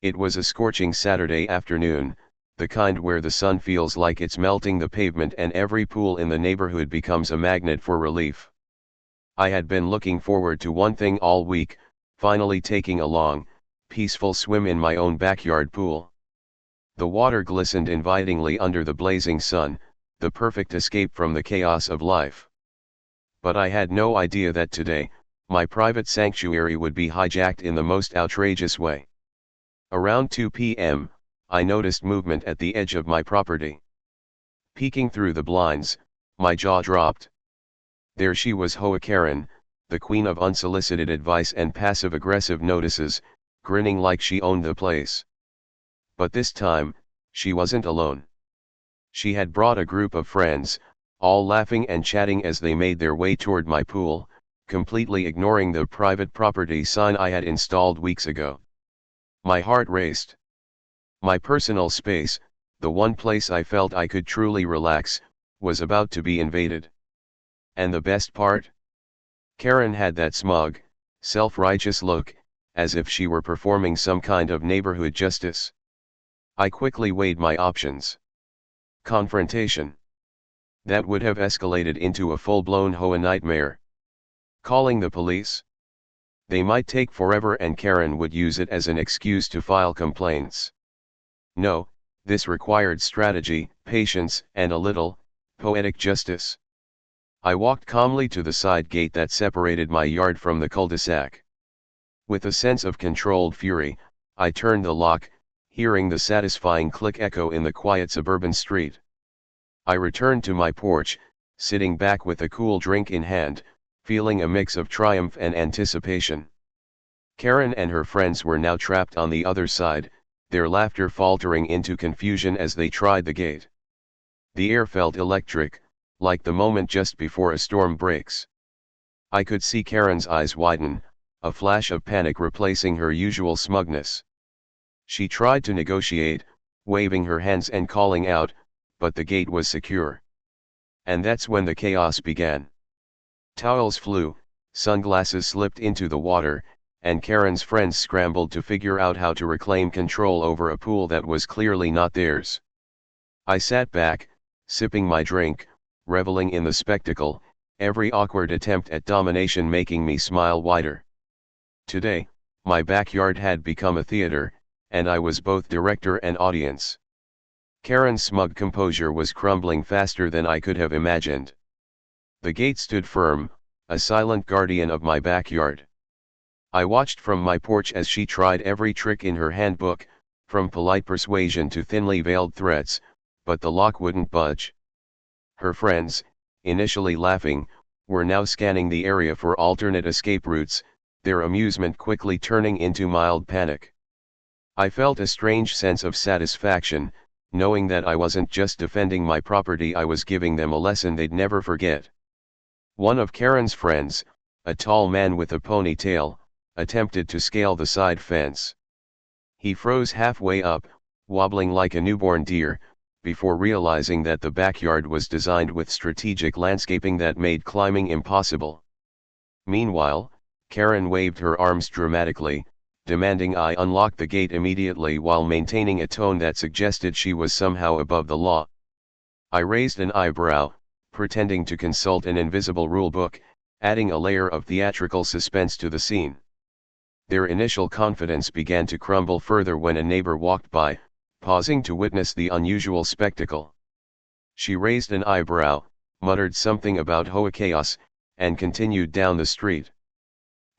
It was a scorching Saturday afternoon, the kind where the sun feels like it's melting the pavement and every pool in the neighborhood becomes a magnet for relief. I had been looking forward to one thing all week, finally taking a long, peaceful swim in my own backyard pool. The water glistened invitingly under the blazing sun, the perfect escape from the chaos of life. But I had no idea that today, my private sanctuary would be hijacked in the most outrageous way. Around 2 p.m., I noticed movement at the edge of my property. Peeking through the blinds, my jaw dropped. There she was, HOA Karen, the queen of unsolicited advice and passive-aggressive notices, grinning like she owned the place. But this time, she wasn't alone. She had brought a group of friends, all laughing and chatting as they made their way toward my pool, completely ignoring the private property sign I had installed weeks ago. My heart raced. My personal space, the one place I felt I could truly relax, was about to be invaded. And the best part? Karen had that smug, self-righteous look, as if she were performing some kind of neighborhood justice. I quickly weighed my options. Confrontation. That would have escalated into a full-blown HOA nightmare. Calling the police? They might take forever and Karen would use it as an excuse to file complaints. No, this required strategy, patience, and a little, poetic justice. I walked calmly to the side gate that separated my yard from the cul-de-sac. With a sense of controlled fury, I turned the lock, hearing the satisfying click echo in the quiet suburban street. I returned to my porch, sitting back with a cool drink in hand, feeling a mix of triumph and anticipation. Karen and her friends were now trapped on the other side, their laughter faltering into confusion as they tried the gate. The air felt electric, like the moment just before a storm breaks. I could see Karen's eyes widen, a flash of panic replacing her usual smugness. She tried to negotiate, waving her hands and calling out, but the gate was secure. And that's when the chaos began. Towels flew, sunglasses slipped into the water, and Karen's friends scrambled to figure out how to reclaim control over a pool that was clearly not theirs. I sat back, sipping my drink, reveling in the spectacle, every awkward attempt at domination making me smile wider. Today, my backyard had become a theater, and I was both director and audience. Karen's smug composure was crumbling faster than I could have imagined. The gate stood firm, a silent guardian of my backyard. I watched from my porch as she tried every trick in her handbook, from polite persuasion to thinly veiled threats, but the lock wouldn't budge. Her friends, initially laughing, were now scanning the area for alternate escape routes, their amusement quickly turning into mild panic. I felt a strange sense of satisfaction, knowing that I wasn't just defending my property, I was giving them a lesson they'd never forget. One of Karen's friends, a tall man with a ponytail, attempted to scale the side fence. He froze halfway up, wobbling like a newborn deer, before realizing that the backyard was designed with strategic landscaping that made climbing impossible. Meanwhile, Karen waved her arms dramatically, demanding I unlock the gate immediately while maintaining a tone that suggested she was somehow above the law. I raised an eyebrow, pretending to consult an invisible rulebook, adding a layer of theatrical suspense to the scene. Their initial confidence began to crumble further when a neighbor walked by, pausing to witness the unusual spectacle. She raised an eyebrow, muttered something about HOA chaos, and continued down the street.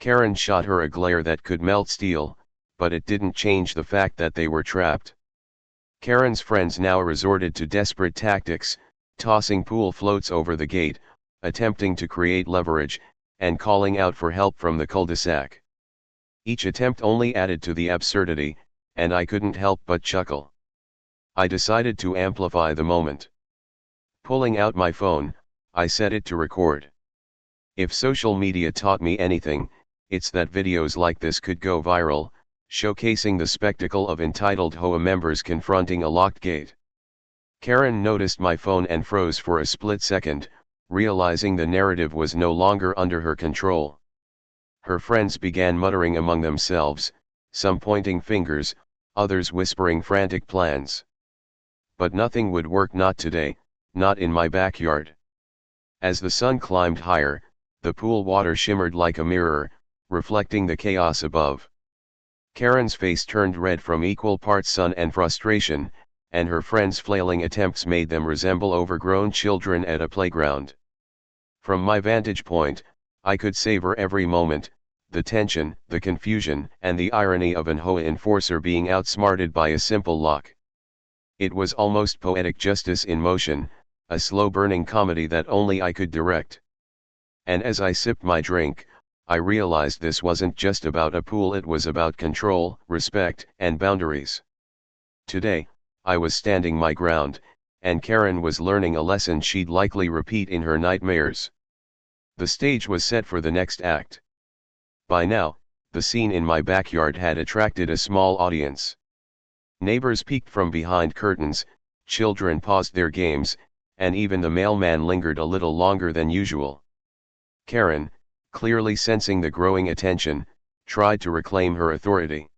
Karen shot her a glare that could melt steel, but it didn't change the fact that they were trapped. Karen's friends now resorted to desperate tactics, tossing pool floats over the gate, attempting to create leverage, and calling out for help from the cul-de-sac. Each attempt only added to the absurdity, and I couldn't help but chuckle. I decided to amplify the moment. Pulling out my phone, I set it to record. If social media taught me anything, it's that videos like this could go viral, showcasing the spectacle of entitled HOA members confronting a locked gate. Karen noticed my phone and froze for a split second, realizing the narrative was no longer under her control. Her friends began muttering among themselves, some pointing fingers, others whispering frantic plans. But nothing would work, not today, not in my backyard. As the sun climbed higher, the pool water shimmered like a mirror, reflecting the chaos above. Karen's face turned red from equal parts sun and frustration, and her friends' flailing attempts made them resemble overgrown children at a playground. From my vantage point, I could savor every moment, the tension, the confusion, and the irony of an HOA enforcer being outsmarted by a simple lock. It was almost poetic justice in motion, a slow-burning comedy that only I could direct. And as I sipped my drink, I realized this wasn't just about a pool, it was about control, respect, and boundaries. Today, I was standing my ground, and Karen was learning a lesson she'd likely repeat in her nightmares. The stage was set for the next act. By now, the scene in my backyard had attracted a small audience. Neighbors peeked from behind curtains, children paused their games, and even the mailman lingered a little longer than usual. Karen, clearly sensing the growing attention, tried to reclaim her authority.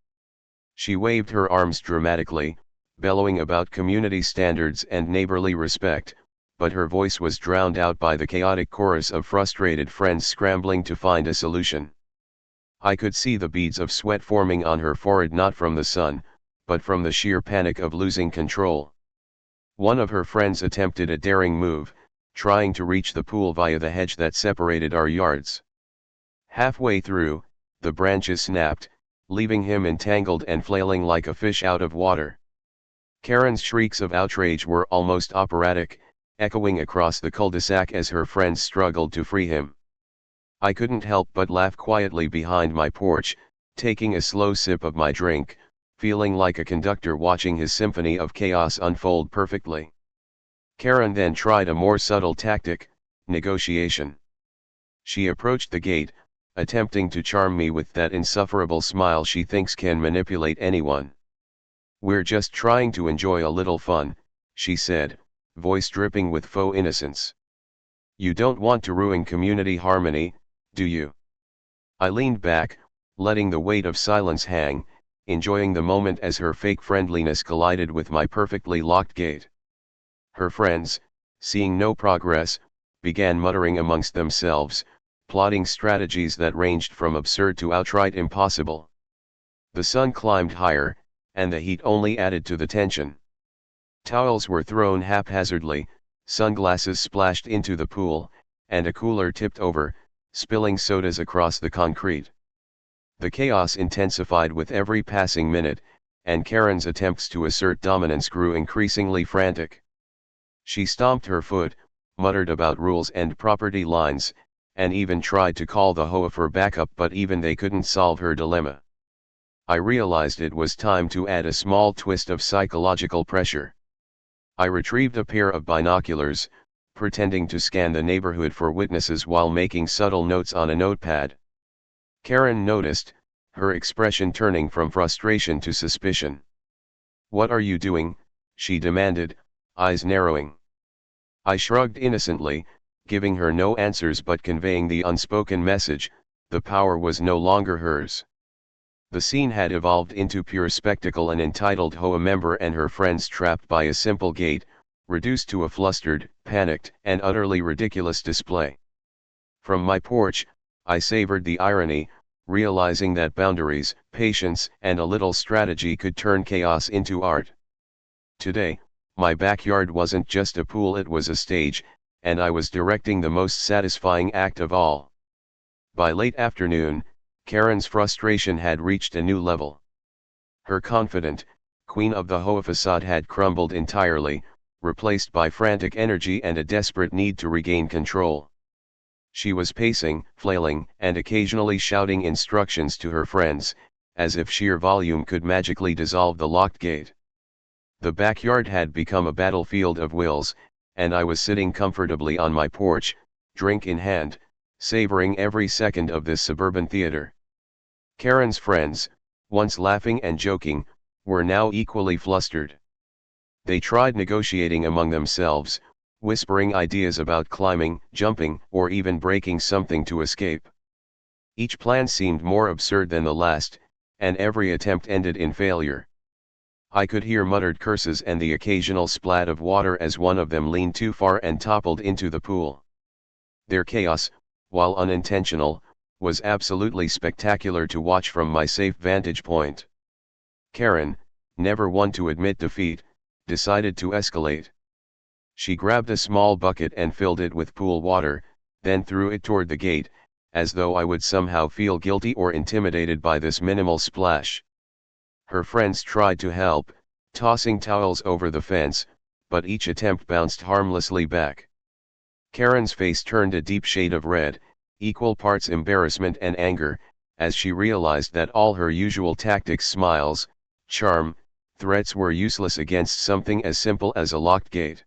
She waved her arms dramatically, bellowing about community standards and neighborly respect, but her voice was drowned out by the chaotic chorus of frustrated friends scrambling to find a solution. I could see the beads of sweat forming on her forehead, not from the sun, but from the sheer panic of losing control. One of her friends attempted a daring move, trying to reach the pool via the hedge that separated our yards. Halfway through, the branches snapped, leaving him entangled and flailing like a fish out of water. Karen's shrieks of outrage were almost operatic, echoing across the cul-de-sac as her friends struggled to free him. I couldn't help but laugh quietly behind my porch, taking a slow sip of my drink, feeling like a conductor watching his symphony of chaos unfold perfectly. Karen then tried a more subtle tactic, negotiation. She approached the gate, attempting to charm me with that insufferable smile she thinks can manipulate anyone. "We're just trying to enjoy a little fun," she said, voice dripping with faux innocence. "You don't want to ruin community harmony, do you?" I leaned back, letting the weight of silence hang, enjoying the moment as her fake friendliness collided with my perfectly locked gate. Her friends, seeing no progress, began muttering amongst themselves, plotting strategies that ranged from absurd to outright impossible. The sun climbed higher, and the heat only added to the tension. Towels were thrown haphazardly, sunglasses splashed into the pool, and a cooler tipped over, spilling sodas across the concrete. The chaos intensified with every passing minute, and Karen's attempts to assert dominance grew increasingly frantic. She stomped her foot, muttered about rules and property lines, and even tried to call the HOA for backup, but even they couldn't solve her dilemma. I realized it was time to add a small twist of psychological pressure. I retrieved a pair of binoculars, pretending to scan the neighborhood for witnesses while making subtle notes on a notepad. Karen noticed, her expression turning from frustration to suspicion. "What are you doing?" she demanded, eyes narrowing. I shrugged innocently, giving her no answers but conveying the unspoken message: the power was no longer hers. The scene had evolved into pure spectacle, an entitled HOA member and her friends trapped by a simple gate, reduced to a flustered, panicked, and utterly ridiculous display. From my porch, I savored the irony, realizing that boundaries, patience, and a little strategy could turn chaos into art. Today, my backyard wasn't just a pool, it was a stage, and I was directing the most satisfying act of all. By late afternoon, Karen's frustration had reached a new level. Her confident, queen of the HOA facade had crumbled entirely, replaced by frantic energy and a desperate need to regain control. She was pacing, flailing, and occasionally shouting instructions to her friends, as if sheer volume could magically dissolve the locked gate. The backyard had become a battlefield of wills, and I was sitting comfortably on my porch, drink in hand, savoring every second of this suburban theater. Karen's friends, once laughing and joking, were now equally flustered. They tried negotiating among themselves, whispering ideas about climbing, jumping, or even breaking something to escape. Each plan seemed more absurd than the last, and every attempt ended in failure. I could hear muttered curses and the occasional splat of water as one of them leaned too far and toppled into the pool. Their chaos, while unintentional, was absolutely spectacular to watch from my safe vantage point. Karen, never one to admit defeat, decided to escalate. She grabbed a small bucket and filled it with pool water, then threw it toward the gate, as though I would somehow feel guilty or intimidated by this minimal splash. Her friends tried to help, tossing towels over the fence, but each attempt bounced harmlessly back. Karen's face turned a deep shade of red, equal parts embarrassment and anger, as she realized that all her usual tactics, smiles, charm, threats were useless against something as simple as a locked gate.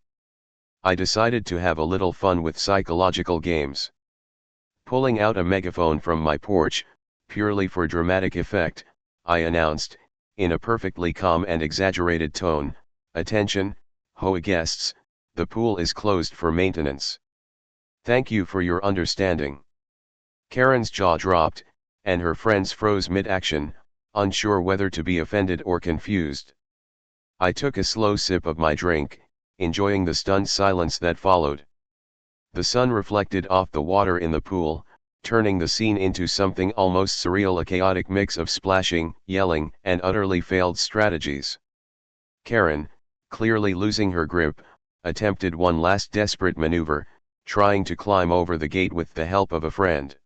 I decided to have a little fun with psychological games. Pulling out a megaphone from my porch, purely for dramatic effect, I announced, in a perfectly calm and exaggerated tone, "Attention, HOA guests, the pool is closed for maintenance. Thank you for your understanding." Karen's jaw dropped, and her friends froze mid-action, unsure whether to be offended or confused. I took a slow sip of my drink, enjoying the stunned silence that followed. The sun reflected off the water in the pool, turning the scene into something almost surreal, a chaotic mix of splashing, yelling, and utterly failed strategies. Karen, clearly losing her grip, attempted one last desperate maneuver, trying to climb over the gate with the help of a friend.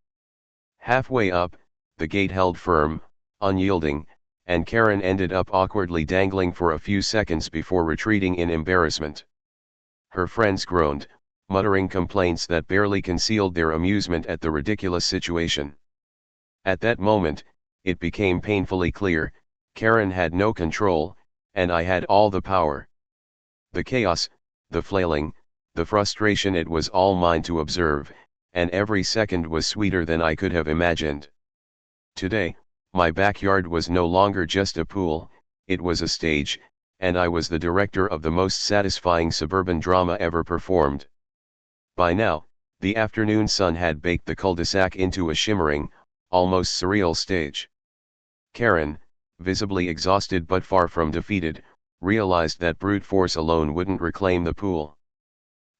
Halfway up, the gate held firm, unyielding, and Karen ended up awkwardly dangling for a few seconds before retreating in embarrassment. Her friends groaned, muttering complaints that barely concealed their amusement at the ridiculous situation. At that moment, it became painfully clear, Karen had no control, and I had all the power. The chaos, the flailing, the frustration, it was all mine to observe, and every second was sweeter than I could have imagined. Today, my backyard was no longer just a pool, it was a stage, and I was the director of the most satisfying suburban drama ever performed. By now, the afternoon sun had baked the cul-de-sac into a shimmering, almost surreal stage. Karen, visibly exhausted but far from defeated, realized that brute force alone wouldn't reclaim the pool.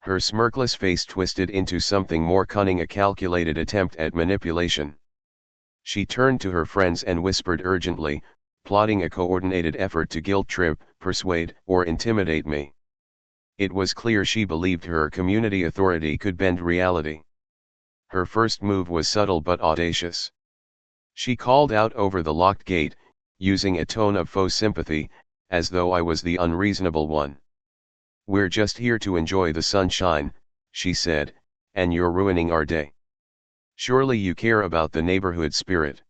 Her smirkless face twisted into something more cunning, a calculated attempt at manipulation. She turned to her friends and whispered urgently, plotting a coordinated effort to guilt-trip, persuade, or intimidate me. It was clear she believed her community authority could bend reality. Her first move was subtle but audacious. She called out over the locked gate, using a tone of faux sympathy, as though I was the unreasonable one. "We're just here to enjoy the sunshine," she said, "and you're ruining our day. Surely you care about the neighborhood spirit."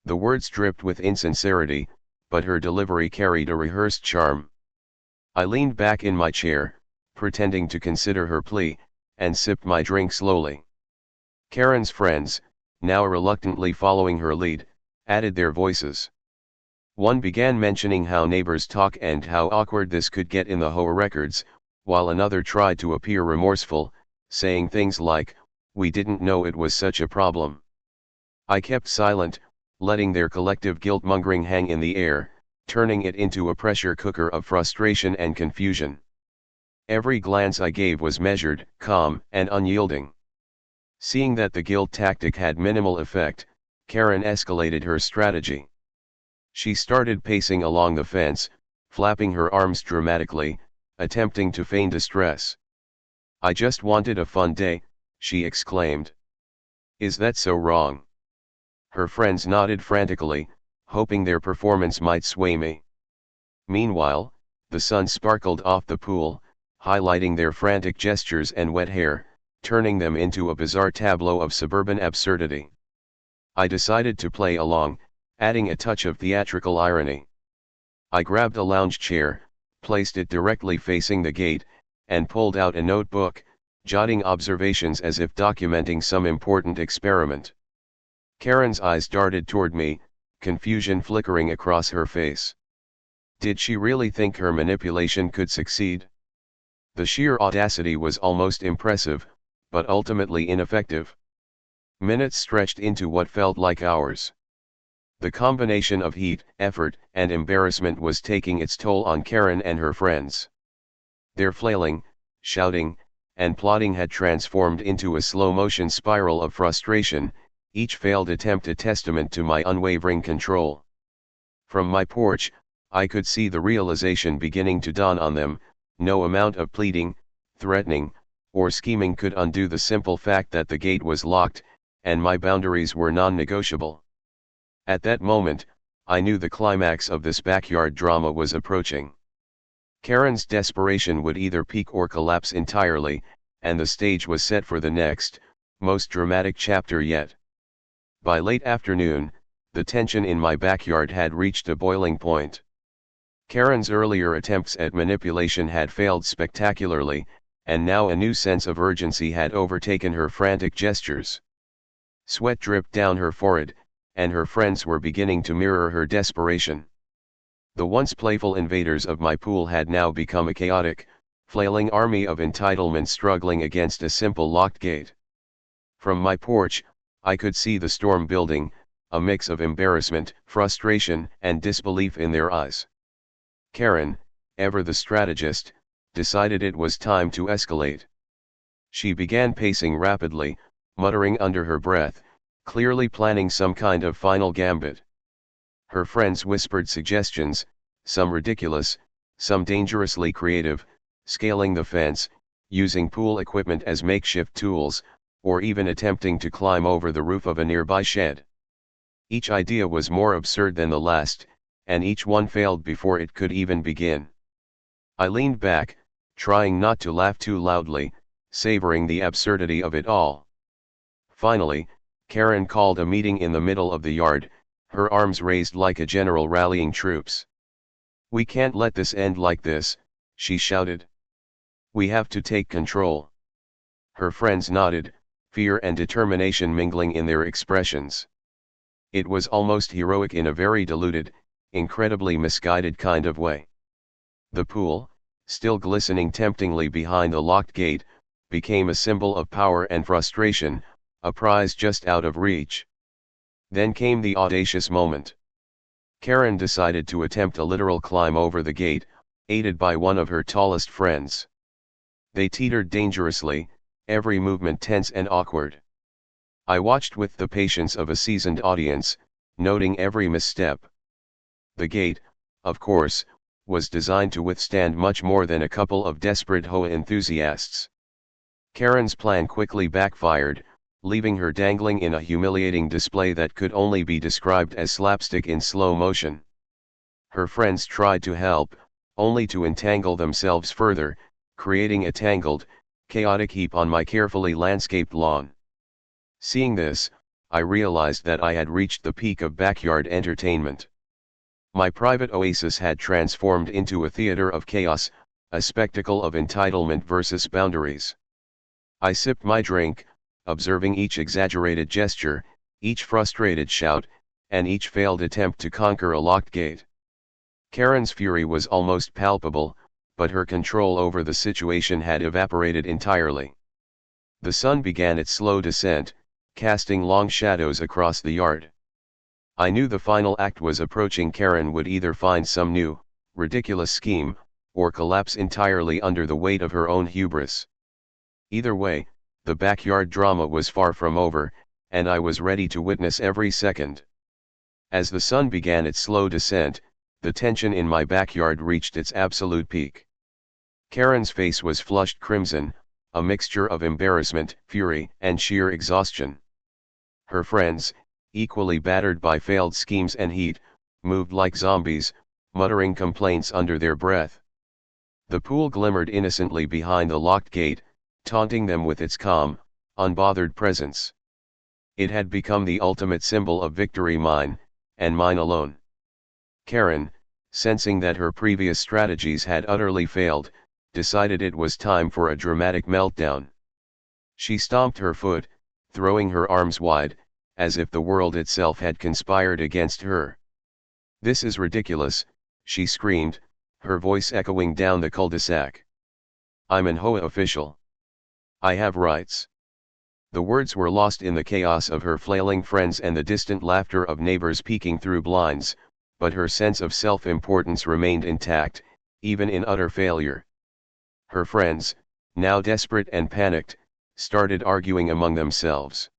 The words dripped with insincerity, but her delivery carried a rehearsed charm. I leaned back in my chair, pretending to consider her plea, and sipped my drink slowly. Karen's friends, now reluctantly following her lead, added their voices. One began mentioning how neighbors talk and how awkward this could get in the HOA records, while another tried to appear remorseful, saying things like, "We didn't know it was such a problem." I kept silent, letting their collective guilt-mongering hang in the air, turning it into a pressure cooker of frustration and confusion. Every glance I gave was measured, calm, and unyielding. Seeing that the guilt tactic had minimal effect, Karen escalated her strategy. She started pacing along the fence, flapping her arms dramatically, attempting to feign distress. "I just wanted a fun day," she exclaimed. "Is that so wrong?" Her friends nodded frantically, hoping their performance might sway me. Meanwhile, the sun sparkled off the pool, highlighting their frantic gestures and wet hair, turning them into a bizarre tableau of suburban absurdity. I decided to play along, adding a touch of theatrical irony. I grabbed a lounge chair, placed it directly facing the gate, and pulled out a notebook, jotting observations as if documenting some important experiment. Karen's eyes darted toward me, confusion flickering across her face. Did she really think her manipulation could succeed? The sheer audacity was almost impressive, but ultimately ineffective. Minutes stretched into what felt like hours. The combination of heat, effort, and embarrassment was taking its toll on Karen and her friends. Their flailing, shouting, and plotting had transformed into a slow-motion spiral of frustration, each failed attempt a testament to my unwavering control. From my porch, I could see the realization beginning to dawn on them: no amount of pleading, threatening, or scheming could undo the simple fact that the gate was locked, and my boundaries were non-negotiable. At that moment, I knew the climax of this backyard drama was approaching. Karen's desperation would either peak or collapse entirely, and the stage was set for the next, most dramatic chapter yet. By late afternoon, the tension in my backyard had reached a boiling point. Karen's earlier attempts at manipulation had failed spectacularly, and now a new sense of urgency had overtaken her frantic gestures. Sweat dripped down her forehead, and her friends were beginning to mirror her desperation. The once playful invaders of my pool had now become a chaotic, flailing army of entitlement struggling against a simple locked gate. From my porch, I could see the storm building, a mix of embarrassment, frustration, and disbelief in their eyes. Karen, ever the strategist, decided it was time to escalate. She began pacing rapidly, muttering under her breath, clearly planning some kind of final gambit. Her friends whispered suggestions, some ridiculous, some dangerously creative: scaling the fence, using pool equipment as makeshift tools, or even attempting to climb over the roof of a nearby shed. Each idea was more absurd than the last, and each one failed before it could even begin. I leaned back, trying not to laugh too loudly, savoring the absurdity of it all. Finally, Karen called a meeting in the middle of the yard, her arms raised like a general rallying troops. "We can't let this end like this," she shouted. "We have to take control." Her friends nodded, fear and determination mingling in their expressions. It was almost heroic in a very diluted, incredibly misguided kind of way. The pool, still glistening temptingly behind the locked gate, became a symbol of power and frustration, a prize just out of reach. Then came the audacious moment. Karen decided to attempt a literal climb over the gate, aided by one of her tallest friends. They teetered dangerously, every movement tense and awkward. I watched with the patience of a seasoned audience, noting every misstep. The gate, of course, was designed to withstand much more than a couple of desperate HOA enthusiasts. Karen's plan quickly backfired, leaving her dangling in a humiliating display that could only be described as slapstick in slow motion. Her friends tried to help, only to entangle themselves further, creating a tangled, chaotic heap on my carefully landscaped lawn. Seeing this, I realized that I had reached the peak of backyard entertainment. My private oasis had transformed into a theater of chaos, a spectacle of entitlement versus boundaries. I sipped my drink, observing each exaggerated gesture, each frustrated shout, and each failed attempt to conquer a locked gate. Karen's fury was almost palpable, but her control over the situation had evaporated entirely. The sun began its slow descent, casting long shadows across the yard. I knew the final act was approaching. Karen would either find some new, ridiculous scheme, or collapse entirely under the weight of her own hubris. Either way, the backyard drama was far from over, and I was ready to witness every second. As the sun began its slow descent, the tension in my backyard reached its absolute peak. Karen's face was flushed crimson, a mixture of embarrassment, fury, and sheer exhaustion. Her friends, equally battered by failed schemes and heat, moved like zombies, muttering complaints under their breath. The pool glimmered innocently behind the locked gate, taunting them with its calm, unbothered presence. It had become the ultimate symbol of victory, mine, and mine alone. Karen, sensing that her previous strategies had utterly failed, decided it was time for a dramatic meltdown. She stomped her foot, throwing her arms wide, as if the world itself had conspired against her. "This is ridiculous," she screamed, her voice echoing down the cul-de-sac. "I'm an HOA official. I have rights. The words were lost in the chaos of her flailing friends and the distant laughter of neighbors peeking through blinds, but her sense of self-importance remained intact, even in utter failure. Her friends, now desperate and panicked, started arguing among themselves.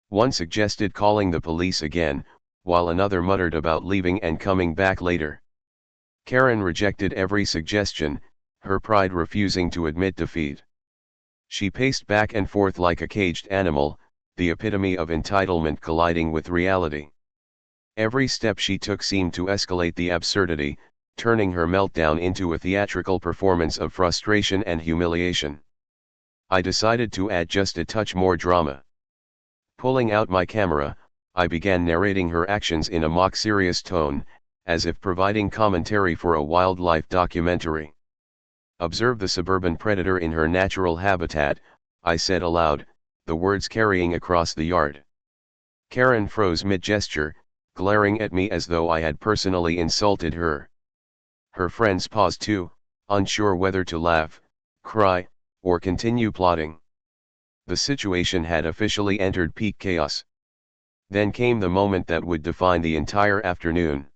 One suggested calling the police again, while another muttered about leaving and coming back later. Karen rejected every suggestion, her pride refusing to admit defeat. She paced back and forth like a caged animal, the epitome of entitlement colliding with reality. Every step she took seemed to escalate the absurdity, turning her meltdown into a theatrical performance of frustration and humiliation. I decided to add just a touch more drama. Pulling out my camera, I began narrating her actions in a mock-serious tone, as if providing commentary for a wildlife documentary. "Observe the suburban predator in her natural habitat," I said aloud, the words carrying across the yard. Karen froze mid-gesture, glaring at me as though I had personally insulted her. Her friends paused too, unsure whether to laugh, cry, or continue plotting. The situation had officially entered peak chaos. Then came the moment that would define the entire afternoon.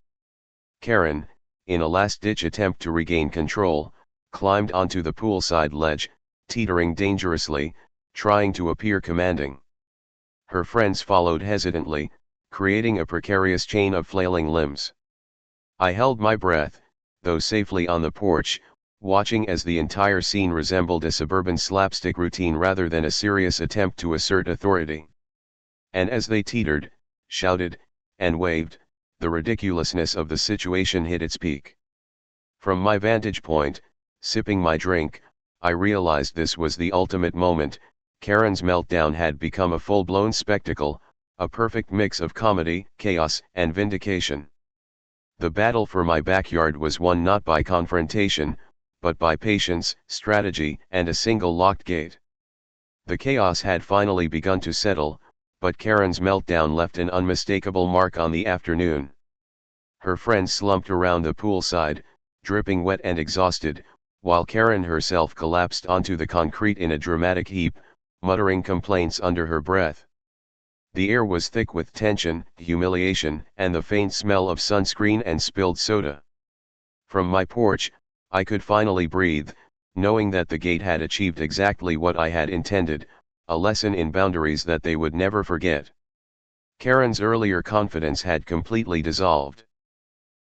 Karen, in a last-ditch attempt to regain control, climbed onto the poolside ledge, teetering dangerously, trying to appear commanding. Her friends followed hesitantly, creating a precarious chain of flailing limbs. I held my breath, though safely on the porch, watching as the entire scene resembled a suburban slapstick routine rather than a serious attempt to assert authority. And as they teetered, shouted, and waved, the ridiculousness of the situation hit its peak. From my vantage point, sipping my drink, I realized this was the ultimate moment. Karen's meltdown had become a full-blown spectacle, a perfect mix of comedy, chaos, and vindication. The battle for my backyard was won not by confrontation, but by patience, strategy, and a single locked gate. The chaos had finally begun to settle, but Karen's meltdown left an unmistakable mark on the afternoon. Her friends slumped around the poolside, dripping wet and exhausted, while Karen herself collapsed onto the concrete in a dramatic heap, muttering complaints under her breath. The air was thick with tension, humiliation, and the faint smell of sunscreen and spilled soda. From my porch, I could finally breathe, knowing that the gate had achieved exactly what I had intended, a lesson in boundaries that they would never forget. Karen's earlier confidence had completely dissolved.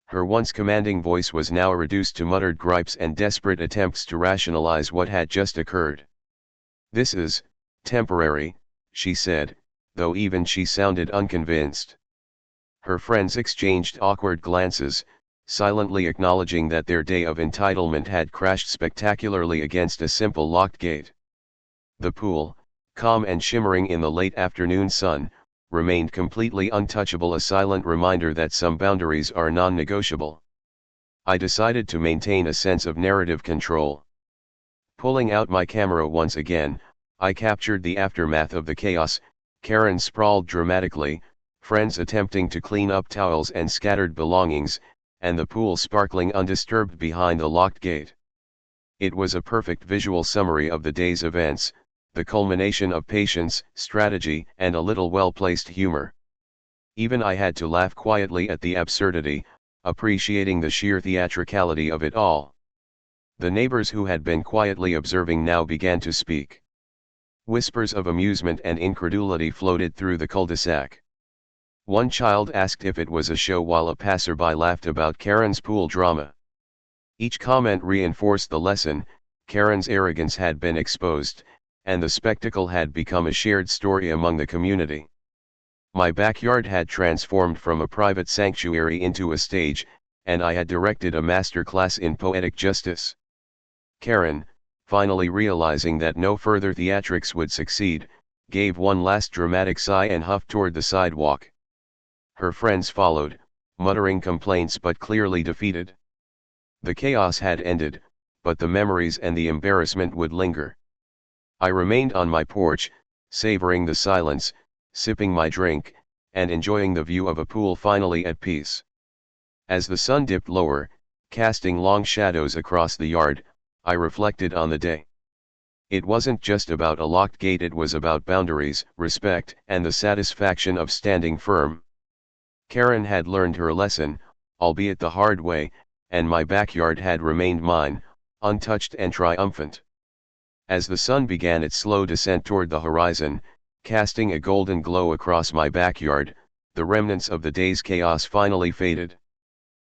Her once commanding voice was now reduced to muttered gripes and desperate attempts to rationalize what had just occurred. "This is temporary," she said, though even she sounded unconvinced. Her friends exchanged awkward glances, silently acknowledging that their day of entitlement had crashed spectacularly against a simple locked gate. The pool, calm and shimmering in the late afternoon sun, remained completely untouchable, a silent reminder that some boundaries are non-negotiable. I decided to maintain a sense of narrative control. Pulling out my camera once again, I captured the aftermath of the chaos. Karen sprawled dramatically, friends attempting to clean up towels and scattered belongings, and the pool sparkling undisturbed behind the locked gate. It was a perfect visual summary of the day's events, the culmination of patience, strategy, and a little well-placed humor. Even I had to laugh quietly at the absurdity, appreciating the sheer theatricality of it all. The neighbors who had been quietly observing now began to speak. Whispers of amusement and incredulity floated through the cul-de-sac. One child asked if it was a show while a passerby laughed about Karen's pool drama. Each comment reinforced the lesson: Karen's arrogance had been exposed, and the spectacle had become a shared story among the community. My backyard had transformed from a private sanctuary into a stage, and I had directed a master class in poetic justice. Karen, finally realizing that no further theatrics would succeed, gave one last dramatic sigh and huffed toward the sidewalk. Her friends followed, muttering complaints but clearly defeated. The chaos had ended, but the memories and the embarrassment would linger. I remained on my porch, savoring the silence, sipping my drink, and enjoying the view of a pool finally at peace. As the sun dipped lower, casting long shadows across the yard, I reflected on the day. It wasn't just about a locked gate, it was about boundaries, respect, and the satisfaction of standing firm. Karen had learned her lesson, albeit the hard way, and my backyard had remained mine, untouched and triumphant. As the sun began its slow descent toward the horizon, casting a golden glow across my backyard, the remnants of the day's chaos finally faded.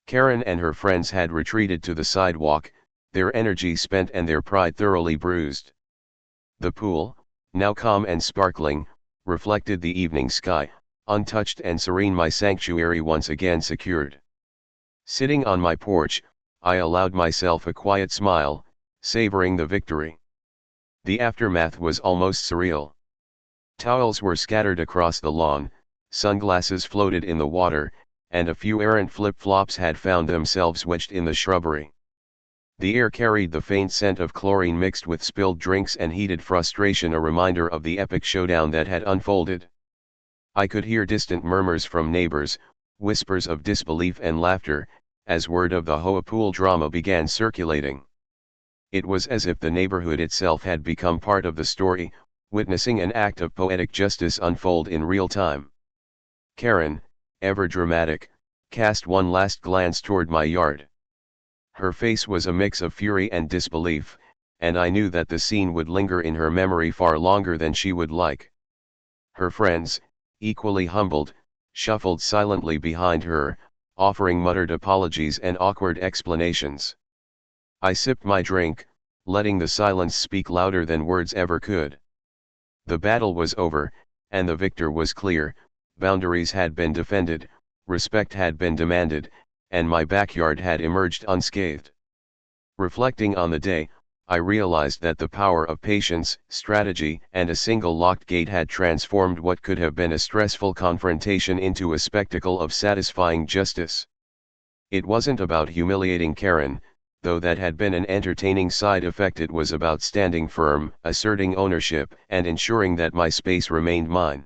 Karen and her friends had retreated to the sidewalk, their energy spent and their pride thoroughly bruised. The pool, now calm and sparkling, reflected the evening sky, untouched and serene, my sanctuary once again secured. Sitting on my porch, I allowed myself a quiet smile, savoring the victory. The aftermath was almost surreal. Towels were scattered across the lawn, sunglasses floated in the water, and a few errant flip-flops had found themselves wedged in the shrubbery. The air carried the faint scent of chlorine mixed with spilled drinks and heated frustration, a reminder of the epic showdown that had unfolded. I could hear distant murmurs from neighbors, whispers of disbelief and laughter, as word of the HOA pool drama began circulating. It was as if the neighborhood itself had become part of the story, witnessing an act of poetic justice unfold in real time. Karen, ever dramatic, cast one last glance toward my yard. Her face was a mix of fury and disbelief, and I knew that the scene would linger in her memory far longer than she would like. Her friends, equally humbled, shuffled silently behind her, offering muttered apologies and awkward explanations. I sipped my drink, letting the silence speak louder than words ever could. The battle was over, and the victor was clear. Boundaries had been defended, respect had been demanded, and my backyard had emerged unscathed. Reflecting on the day, I realized that the power of patience, strategy, and a single locked gate had transformed what could have been a stressful confrontation into a spectacle of satisfying justice. It wasn't about humiliating Karen, though that had been an entertaining side effect. It was about standing firm, asserting ownership, and ensuring that my space remained mine.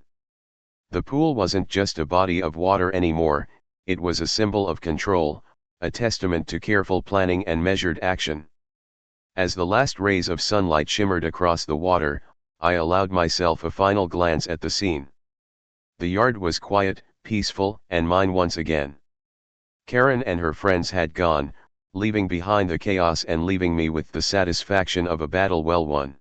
The pool wasn't just a body of water anymore, it was a symbol of control, a testament to careful planning and measured action. As the last rays of sunlight shimmered across the water, I allowed myself a final glance at the scene. The yard was quiet, peaceful, and mine once again. Karen and her friends had gone, leaving behind the chaos and leaving me with the satisfaction of a battle well won.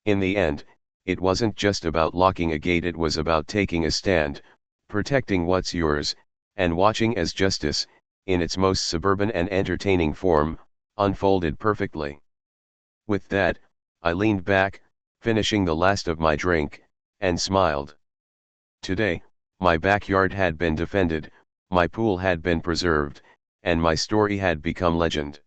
In the end, it wasn't just about locking a gate, it was about taking a stand, protecting what's yours, and watching as justice, in its most suburban and entertaining form, unfolded perfectly. With that, I leaned back, finishing the last of my drink, and smiled. Today, my backyard had been defended, my pool had been preserved, and my story had become legend.